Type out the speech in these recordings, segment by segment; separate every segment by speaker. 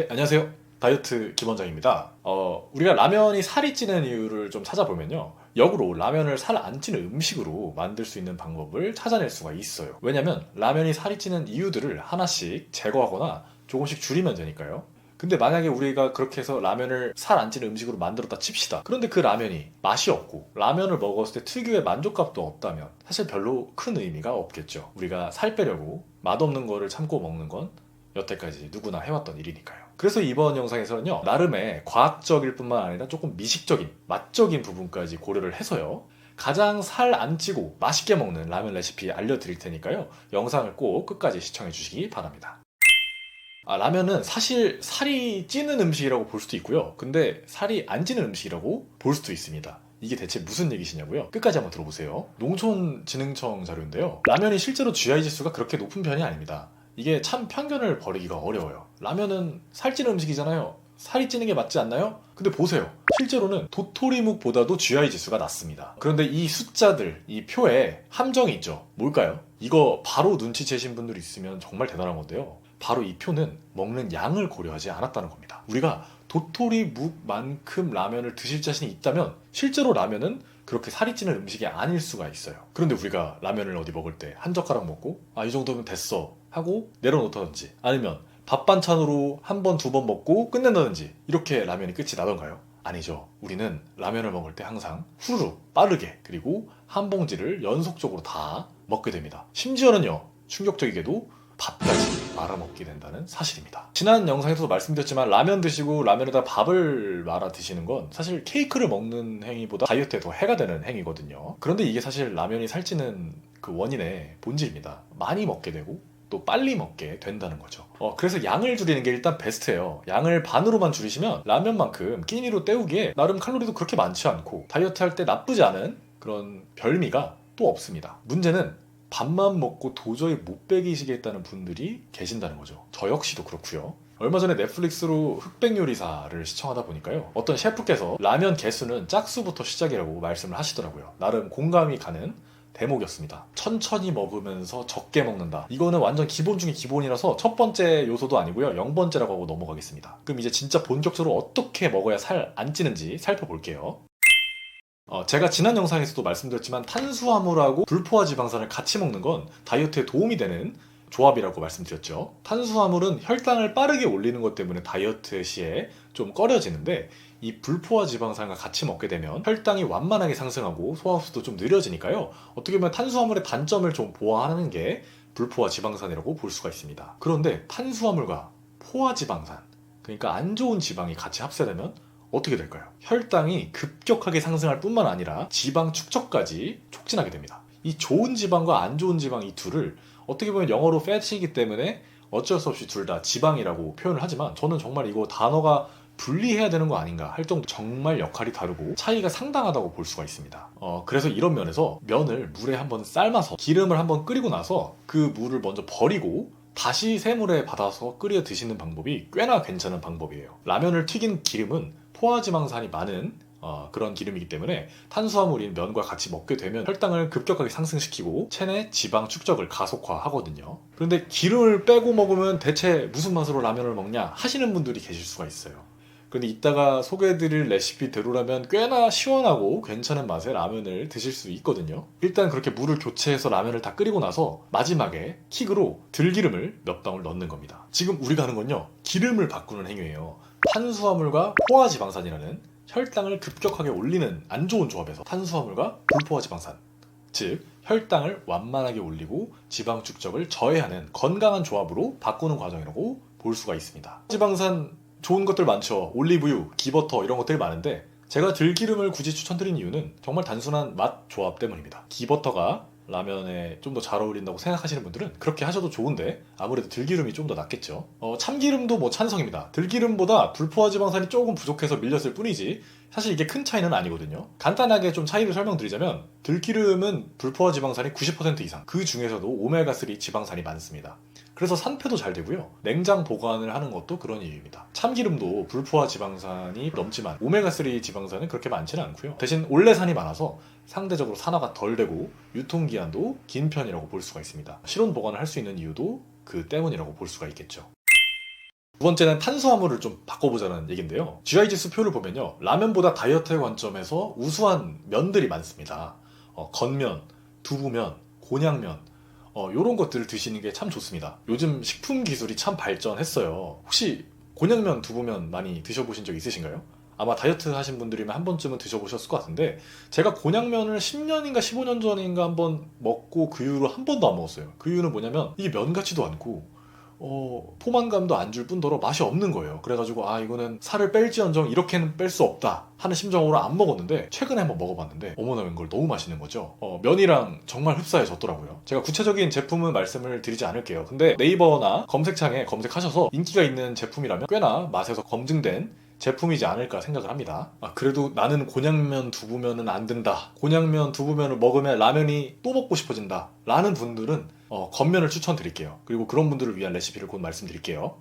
Speaker 1: 네, 안녕하세요. 다이어트 김원장입니다. 우리가 라면이 살이 찌는 이유를 좀 찾아보면요. 역으로 라면을 살 안 찌는 음식으로 만들 수 있는 방법을 찾아낼 수가 있어요. 왜냐면 라면이 살이 찌는 이유들을 하나씩 제거하거나 조금씩 줄이면 되니까요. 근데 만약에 우리가 그렇게 해서 라면을 살 안 찌는 음식으로 만들었다 칩시다. 그런데 그 라면이 맛이 없고 라면을 먹었을 때 특유의 만족감도 없다면 사실 별로 큰 의미가 없겠죠. 우리가 살 빼려고 맛없는 거를 참고 먹는 건 여태까지 누구나 해왔던 일이니까요. 그래서 이번 영상에서는요, 나름의 과학적일 뿐만 아니라 조금 미식적인, 맛적인 부분까지 고려를 해서요, 가장 살 안 찌고 맛있게 먹는 라면 레시피 알려드릴 테니까요, 영상을 꼭 끝까지 시청해 주시기 바랍니다. 라면은 사실 살이 찌는 음식이라고 볼 수도 있고요, 근데 살이 안 찌는 음식이라고 볼 수도 있습니다. 이게 대체 무슨 얘기시냐고요? 끝까지 한번 들어보세요. 농촌진흥청 자료인데요. 라면이 실제로 GI 지수가 그렇게 높은 편이 아닙니다. 이게 참 편견을 버리기가 어려워요. 라면은 살찌는 음식이잖아요. 살이 찌는 게 맞지 않나요? 근데 보세요. 실제로는 도토리묵보다도 GI 지수가 낮습니다. 그런데 이 숫자들, 이 표에 함정이 있죠. 뭘까요? 이거 바로 눈치채신 분들이 있으면 정말 대단한 건데요. 바로 이 표는 먹는 양을 고려하지 않았다는 겁니다. 우리가 도토리묵만큼 라면을 드실 자신이 있다면 실제로 라면은 그렇게 살이 찌는 음식이 아닐 수가 있어요. 그런데 우리가 라면을 어디 먹을 때 한 젓가락 먹고 이 정도면 됐어 하고 내려놓다든지, 아니면 밥 반찬으로 한 번, 두 번 먹고 끝낸다든지, 이렇게 라면이 끝이 나던가요? 아니죠. 우리는 라면을 먹을 때 항상 후루룩 빠르게, 그리고 한 봉지를 연속적으로 다 먹게 됩니다. 심지어는요, 충격적이게도 밥까지 말아먹게 된다는 사실입니다. 지난 영상에서도 말씀드렸지만 라면 드시고 라면에다 밥을 말아 드시는 건 사실 케이크를 먹는 행위보다 다이어트에 더 해가 되는 행위거든요. 그런데 이게 사실 라면이 살찌는 그 원인의 본질입니다. 많이 먹게 되고 또 빨리 먹게 된다는 거죠. 그래서 양을 줄이는 게 일단 베스트예요. 양을 반으로만 줄이시면 라면만큼 끼니로 때우기에 나름 칼로리도 그렇게 많지 않고 다이어트 할 때 나쁘지 않은 그런 별미가 또 없습니다. 문제는 밥만 먹고 도저히 못 빼기시겠다는 분들이 계신다는 거죠. 저 역시도 그렇고요. 얼마 전에 넷플릭스로 흑백 요리사를 시청하다 보니까요, 어떤 셰프께서 라면 개수는 짝수부터 시작이라고 말씀을 하시더라고요. 나름 공감이 가는 대목이었습니다. 천천히 먹으면서 적게 먹는다. 이거는 완전 기본 중에 기본이라서 첫 번째 요소도 아니고요, 0번째라고 하고 넘어가겠습니다. 그럼 이제 진짜 본격적으로 어떻게 먹어야 살 안 찌는지 살펴볼게요. 제가 지난 영상에서도 말씀드렸지만 탄수화물하고 불포화 지방산을 같이 먹는 건 다이어트에 도움이 되는 조합이라고 말씀드렸죠. 탄수화물은 혈당을 빠르게 올리는 것 때문에 다이어트 시에 좀 꺼려지는데, 이 불포화 지방산과 같이 먹게 되면 혈당이 완만하게 상승하고 소화흡수도 좀 느려지니까요. 어떻게 보면 탄수화물의 단점을 좀 보완하는 게 불포화 지방산이라고 볼 수가 있습니다. 그런데 탄수화물과 포화 지방산, 그러니까 안 좋은 지방이 같이 합세되면 어떻게 될까요? 혈당이 급격하게 상승할 뿐만 아니라 지방 축적까지 촉진하게 됩니다. 이 좋은 지방과 안 좋은 지방, 이 둘을 어떻게 보면 영어로 fat이기 때문에 어쩔 수 없이 둘 다 지방이라고 표현을 하지만, 저는 정말 이거 단어가 분리해야 되는 거 아닌가 할 정도 정말 역할이 다르고 차이가 상당하다고 볼 수가 있습니다. 그래서 이런 면에서 면을 물에 한번 삶아서 기름을 한번 끓이고 나서 그 물을 먼저 버리고 다시 새물에 받아서 끓여 드시는 방법이 꽤나 괜찮은 방법이에요. 라면을 튀긴 기름은 포화지방산이 많은 그런 기름이기 때문에 탄수화물인 면과 같이 먹게 되면 혈당을 급격하게 상승시키고 체내 지방 축적을 가속화하거든요. 그런데 기름을 빼고 먹으면 대체 무슨 맛으로 라면을 먹냐 하시는 분들이 계실 수가 있어요. 그런데 이따가 소개해드릴 레시피대로라면 꽤나 시원하고 괜찮은 맛의 라면을 드실 수 있거든요. 일단 그렇게 물을 교체해서 라면을 다 끓이고 나서 마지막에 킥으로 들기름을 몇 방울 넣는 겁니다. 지금 우리가 하는 건요, 기름을 바꾸는 행위예요. 탄수화물과 포화지방산이라는 혈당을 급격하게 올리는 안 좋은 조합에서 탄수화물과 불포화지방산, 즉 혈당을 완만하게 올리고 지방 축적을 저해하는 건강한 조합으로 바꾸는 과정이라고 볼 수가 있습니다. 지방산 좋은 것들 많죠. 올리브유, 기버터 이런 것들이 많은데 제가 들기름을 굳이 추천드린 이유는 정말 단순한 맛 조합 때문입니다. 기버터가 라면에 좀 더 잘 어울린다고 생각하시는 분들은 그렇게 하셔도 좋은데 아무래도 들기름이 좀 더 낫겠죠. 참기름도 뭐 찬성입니다. 들기름보다 불포화 지방산이 조금 부족해서 밀렸을 뿐이지 사실 이게 큰 차이는 아니거든요. 간단하게 좀 차이를 설명드리자면, 들기름은 불포화 지방산이 90% 이상, 그 중에서도 오메가3 지방산이 많습니다. 그래서 산패도 잘 되고요. 냉장 보관을 하는 것도 그런 이유입니다. 참기름도 불포화 지방산이 넘지만 오메가3 지방산은 그렇게 많지는 않고요. 대신 올레산이 많아서 상대적으로 산화가 덜 되고 유통기한도 긴 편이라고 볼 수가 있습니다. 실온 보관을 할 수 있는 이유도 그 때문이라고 볼 수가 있겠죠. 두 번째는 탄수화물을 좀 바꿔보자는 얘기인데요. GI 지수 표를 보면요, 라면보다 다이어트의 관점에서 우수한 면들이 많습니다. 건면, 두부면, 곤약면, 요런 것들을 드시는 게 참 좋습니다. 요즘 식품 기술이 참 발전했어요. 혹시 곤약면, 두부면 많이 드셔보신 적 있으신가요? 아마 다이어트 하신 분들이면 한 번쯤은 드셔보셨을 것 같은데, 제가 곤약면을 10년인가 15년 전인가 한번 먹고 그 이후로 한 번도 안 먹었어요. 그 이유는 뭐냐면 이게 면 같지도 않고 포만감도 안 줄 뿐더러 맛이 없는 거예요. 그래가지고 이거는 살을 뺄지언정 이렇게는 뺄 수 없다 하는 심정으로 안 먹었는데, 최근에 한번 먹어봤는데 어머나 웬걸 너무 맛있는 거죠. 면이랑 정말 흡사해졌더라고요. 제가 구체적인 제품은 말씀을 드리지 않을게요. 근데 네이버나 검색창에 검색하셔서 인기가 있는 제품이라면 꽤나 맛에서 검증된 제품이지 않을까 생각을 합니다. 그래도 나는 곤약면 두부면은 안 된다, 곤약면 두부면을 먹으면 라면이 또 먹고 싶어진다 라는 분들은 건면을 추천드릴게요. 그리고 그런 분들을 위한 레시피를 곧 말씀드릴게요.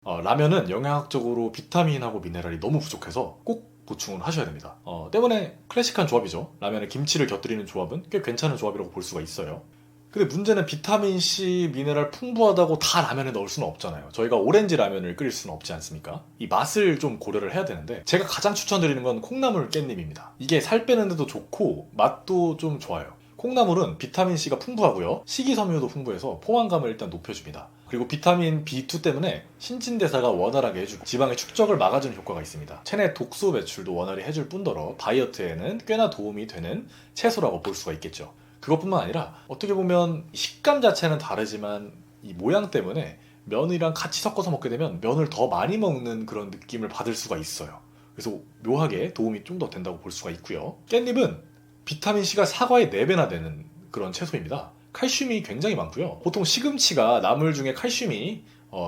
Speaker 1: 라면은 영양학적으로 비타민하고 미네랄이 너무 부족해서 꼭 보충을 하셔야 됩니다. 때문에 클래식한 조합이죠. 라면에 김치를 곁들이는 조합은 꽤 괜찮은 조합이라고 볼 수가 있어요. 근데 문제는 비타민C, 미네랄 풍부하다고 다 라면에 넣을 수는 없잖아요. 저희가 오렌지 라면을 끓일 수는 없지 않습니까? 이 맛을 좀 고려를 해야 되는데, 제가 가장 추천드리는 건 콩나물 깻잎입니다. 이게 살 빼는데도 좋고 맛도 좀 좋아요. 콩나물은 비타민C가 풍부하고요, 식이섬유도 풍부해서 포만감을 일단 높여줍니다. 그리고 비타민 B2 때문에 신진대사가 원활하게 해주고 지방의 축적을 막아주는 효과가 있습니다. 체내 독소 배출도 원활히 해줄 뿐더러 다이어트에는 꽤나 도움이 되는 채소라고 볼 수가 있겠죠. 그것뿐만 아니라 어떻게 보면 식감 자체는 다르지만 이 모양 때문에 면이랑 같이 섞어서 먹게 되면 면을 더 많이 먹는 그런 느낌을 받을 수가 있어요. 그래서 묘하게 도움이 좀 더 된다고 볼 수가 있고요. 깻잎은 비타민C가 사과의 4배나 되는 그런 채소입니다. 칼슘이 굉장히 많고요. 보통 시금치가 나물 중에 칼슘이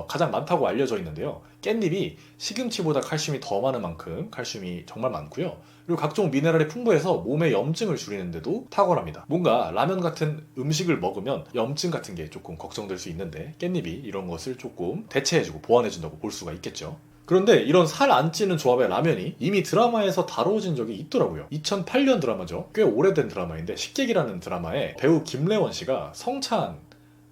Speaker 1: 가장 많다고 알려져 있는데요. 깻잎이 시금치보다 칼슘이 더 많은 만큼 칼슘이 정말 많고요. 그리고 각종 미네랄이 풍부해서 몸의 염증을 줄이는데도 탁월합니다. 뭔가 라면 같은 음식을 먹으면 염증 같은 게 조금 걱정될 수 있는데, 깻잎이 이런 것을 조금 대체해주고 보완해준다고 볼 수가 있겠죠. 그런데 이런 살 안 찌는 조합의 라면이 이미 드라마에서 다뤄진 적이 있더라고요. 2008년 드라마죠. 꽤 오래된 드라마인데, 식객이라는 드라마에 배우 김래원 씨가 성찬,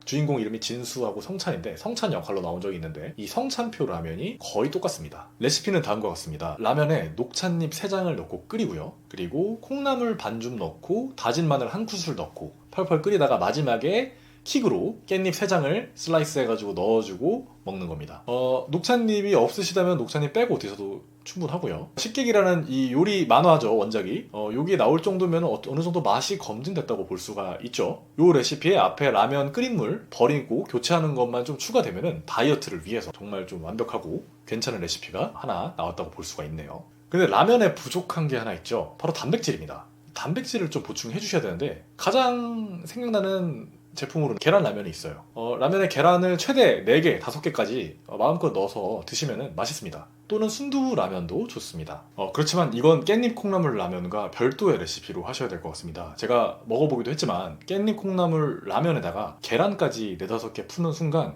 Speaker 1: 주인공 이름이 진수하고 성찬인데 성찬 역할로 나온 적이 있는데, 이 성찬표 라면이 거의 똑같습니다. 레시피는 다음과 같습니다. 라면에 녹찻잎 3장을 넣고 끓이고요. 그리고 콩나물 반줌 넣고 다진 마늘 한 큰술 넣고 펄펄 끓이다가 마지막에 킥으로 깻잎 3장을 슬라이스 해가지고 넣어주고 먹는 겁니다. 녹찻잎이 없으시다면 녹찻잎 빼고 드셔도 충분하고요. 식객이라는 이 요리 만화죠, 원작이. 여기에 나올 정도면 어느 정도 맛이 검증됐다고 볼 수가 있죠. 요 레시피에 앞에 라면 끓인 물 버리고 교체하는 것만 좀 추가되면은 다이어트를 위해서 정말 좀 완벽하고 괜찮은 레시피가 하나 나왔다고 볼 수가 있네요. 근데 라면에 부족한 게 하나 있죠. 바로 단백질입니다. 단백질을 좀 보충해 주셔야 되는데, 가장 생각나는 제품으로는 계란 라면이 있어요. 라면에 계란을 최대 4개, 5개까지 마음껏 넣어서 드시면 맛있습니다. 또는 순두부 라면도 좋습니다. 그렇지만 이건 깻잎 콩나물 라면과 별도의 레시피로 하셔야 될 것 같습니다. 제가 먹어보기도 했지만 깻잎 콩나물 라면에다가 계란까지 4, 5개 푸는 순간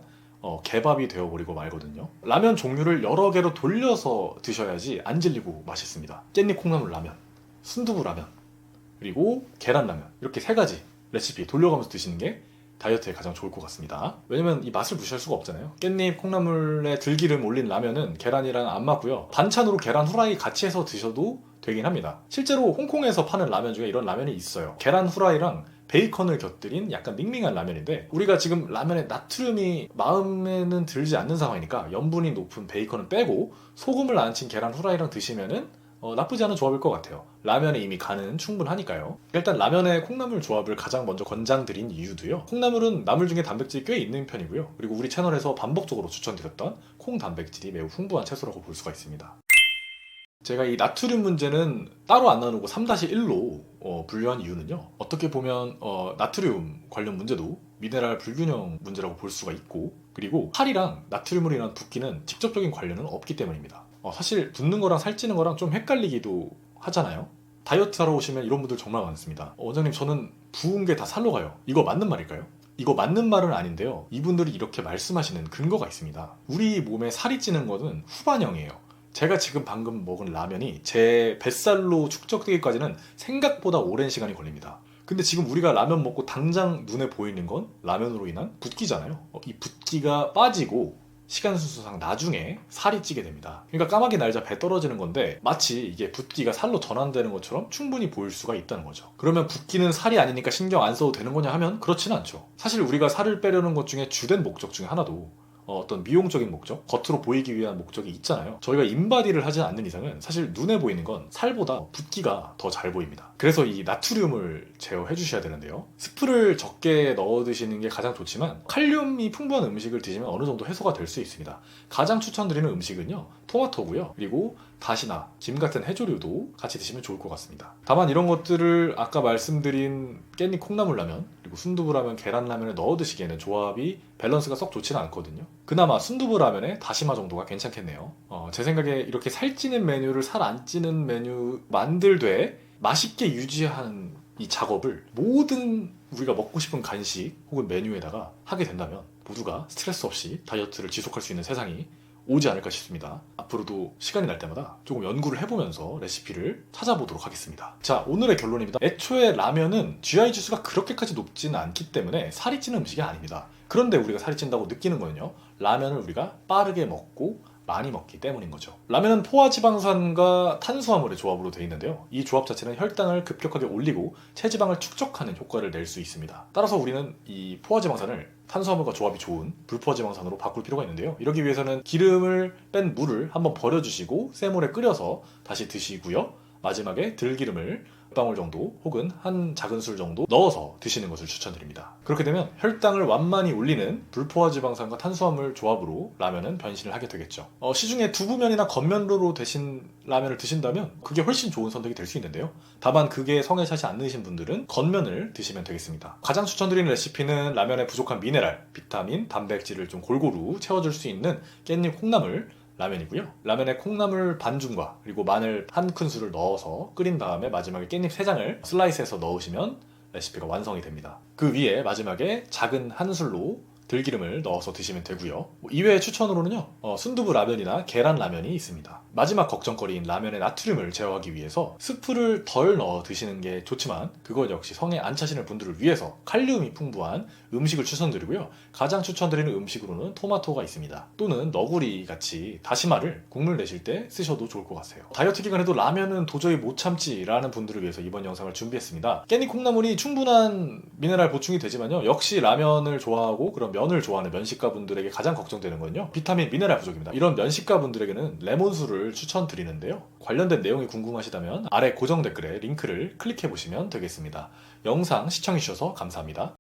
Speaker 1: 개밥이 되어버리고 말거든요. 라면 종류를 여러 개로 돌려서 드셔야지 안 질리고 맛있습니다. 깻잎 콩나물 라면, 순두부 라면, 그리고 계란 라면, 이렇게 3가지 레시피 돌려가면서 드시는 게 다이어트에 가장 좋을 것 같습니다. 왜냐면 이 맛을 무시할 수가 없잖아요. 깻잎 콩나물에 들기름 올린 라면은 계란이랑 안 맞고요. 반찬으로 계란 후라이 같이 해서 드셔도 되긴 합니다. 실제로 홍콩에서 파는 라면 중에 이런 라면이 있어요. 계란 후라이랑 베이컨을 곁들인 약간 밍밍한 라면인데, 우리가 지금 라면에 나트륨이 마음에는 들지 않는 상황이니까 염분이 높은 베이컨은 빼고 소금을 안 친 계란 후라이랑 드시면은 나쁘지 않은 조합일 것 같아요. 라면에 이미 간은 충분하니까요. 일단 라면의 콩나물 조합을 가장 먼저 권장드린 이유도요, 콩나물은 나물 중에 단백질이 꽤 있는 편이고요. 그리고 우리 채널에서 반복적으로 추천드렸던 콩 단백질이 매우 풍부한 채소라고 볼 수가 있습니다. 제가 이 나트륨 문제는 따로 안 나누고 3-1로 분류한 이유는요, 어떻게 보면 나트륨 관련 문제도 미네랄 불균형 문제라고 볼 수가 있고, 그리고 살이랑 나트륨으로 인한 붓기는 직접적인 관련은 없기 때문입니다. 사실 붓는 거랑 살찌는 거랑 좀 헷갈리기도 하잖아요. 다이어트 하러 오시면 이런 분들 정말 많습니다. 원장님, 저는 부은 게 다 살로 가요. 이거 맞는 말일까요? 이거 맞는 말은 아닌데요, 이분들이 이렇게 말씀하시는 근거가 있습니다. 우리 몸에 살이 찌는 거는 후반형이에요. 제가 지금 방금 먹은 라면이 제 뱃살로 축적되기까지는 생각보다 오랜 시간이 걸립니다. 근데 지금 우리가 라면 먹고 당장 눈에 보이는 건 라면으로 인한 붓기잖아요. 이 붓기가 빠지고 시간 순서상 나중에 살이 찌게 됩니다. 그러니까 까마귀 날자 배 떨어지는 건데 마치 이게 붓기가 살로 전환되는 것처럼 충분히 보일 수가 있다는 거죠. 그러면 붓기는 살이 아니니까 신경 안 써도 되는 거냐 하면 그렇지는 않죠. 사실 우리가 살을 빼려는 것 중에 주된 목적 중에 하나도 어떤 미용적인 목적, 겉으로 보이기 위한 목적이 있잖아요. 저희가 인바디를 하지 않는 이상은 사실 눈에 보이는 건 살보다 붓기가 더 잘 보입니다. 그래서 이 나트륨을 제어해 주셔야 되는데요. 스프를 적게 넣어 드시는 게 가장 좋지만 칼륨이 풍부한 음식을 드시면 어느 정도 해소가 될 수 있습니다. 가장 추천드리는 음식은요, 토마토고요. 그리고 다시나 김 같은 해조류도 같이 드시면 좋을 것 같습니다. 다만 이런 것들을 아까 말씀드린 깻잎 콩나물 라면, 그리고 순두부 라면, 계란 라면에 넣어 드시기에는 조합이 밸런스가 썩 좋지는 않거든요. 그나마 순두부 라면에 다시마 정도가 괜찮겠네요. 제 생각에 이렇게 살찌는 메뉴를 살 안 찌는 메뉴 만들되 맛있게 유지하는 이 작업을 모든 우리가 먹고 싶은 간식 혹은 메뉴에다가 하게 된다면 모두가 스트레스 없이 다이어트를 지속할 수 있는 세상이 오지 않을까 싶습니다. 앞으로도 시간이 날 때마다 조금 연구를 해보면서 레시피를 찾아보도록 하겠습니다. 자, 오늘의 결론입니다. 애초에 라면은 GI 지수가 그렇게까지 높지는 않기 때문에 살이 찌는 음식이 아닙니다. 그런데 우리가 살이 찐다고 느끼는 거는요, 라면을 우리가 빠르게 먹고 많이 먹기 때문인 거죠. 라면은 포화지방산과 탄수화물의 조합으로 되어 있는데요. 이 조합 자체는 혈당을 급격하게 올리고 체지방을 축적하는 효과를 낼 수 있습니다. 따라서 우리는 이 포화지방산을 탄수화물과 조합이 좋은 불포화지방산으로 바꿀 필요가 있는데요. 이러기 위해서는 기름을 뺀 물을 한번 버려주시고 센물에 끓여서 다시 드시고요. 마지막에 들기름을 몇 방울 정도 혹은 한 작은 술 정도 넣어서 드시는 것을 추천드립니다. 그렇게 되면 혈당을 완만히 올리는 불포화지방산과 탄수화물 조합으로 라면은 변신을 하게 되겠죠. 시중에 두부면이나 건면으로 대신 라면을 드신다면 그게 훨씬 좋은 선택이 될 수 있는데요. 다만 그게 성에 차지 않으신 분들은 건면을 드시면 되겠습니다. 가장 추천드리는 레시피는 라면에 부족한 미네랄, 비타민, 단백질을 좀 골고루 채워줄 수 있는 깻잎 콩나물 라면이고요. 라면에 콩나물 반줌과 그리고 마늘 한 큰술을 넣어서 끓인 다음에 마지막에 깻잎 3장을 슬라이스해서 넣으시면 레시피가 완성이 됩니다. 그 위에 마지막에 작은 한 술로 들기름을 넣어서 드시면 되고요. 이외의 추천으로는요, 순두부 라면이나 계란 라면이 있습니다. 마지막 걱정거리인 라면의 나트륨을 제어하기 위해서 스프를 덜 넣어 드시는 게 좋지만 그것 역시 성에 안 차시는 분들을 위해서 칼륨이 풍부한 음식을 추천드리고요. 가장 추천드리는 음식으로는 토마토가 있습니다. 또는 너구리 같이 다시마를 국물 내실 때 쓰셔도 좋을 것 같아요. 다이어트 기간에도 라면은 도저히 못 참지라는 분들을 위해서 이번 영상을 준비했습니다. 깻잎 콩나물이 충분한 미네랄 보충이 되지만요, 역시 라면을 좋아하고 그런 면을 좋아하는 면식가 분들에게 가장 걱정되는 건요, 비타민, 미네랄 부족입니다. 이런 면식가 분들에게는 레몬수를 추천드리는데요. 관련된 내용이 궁금하시다면 아래 고정 댓글에 링크를 클릭해 보시면 되겠습니다. 영상 시청해 주셔서 감사합니다.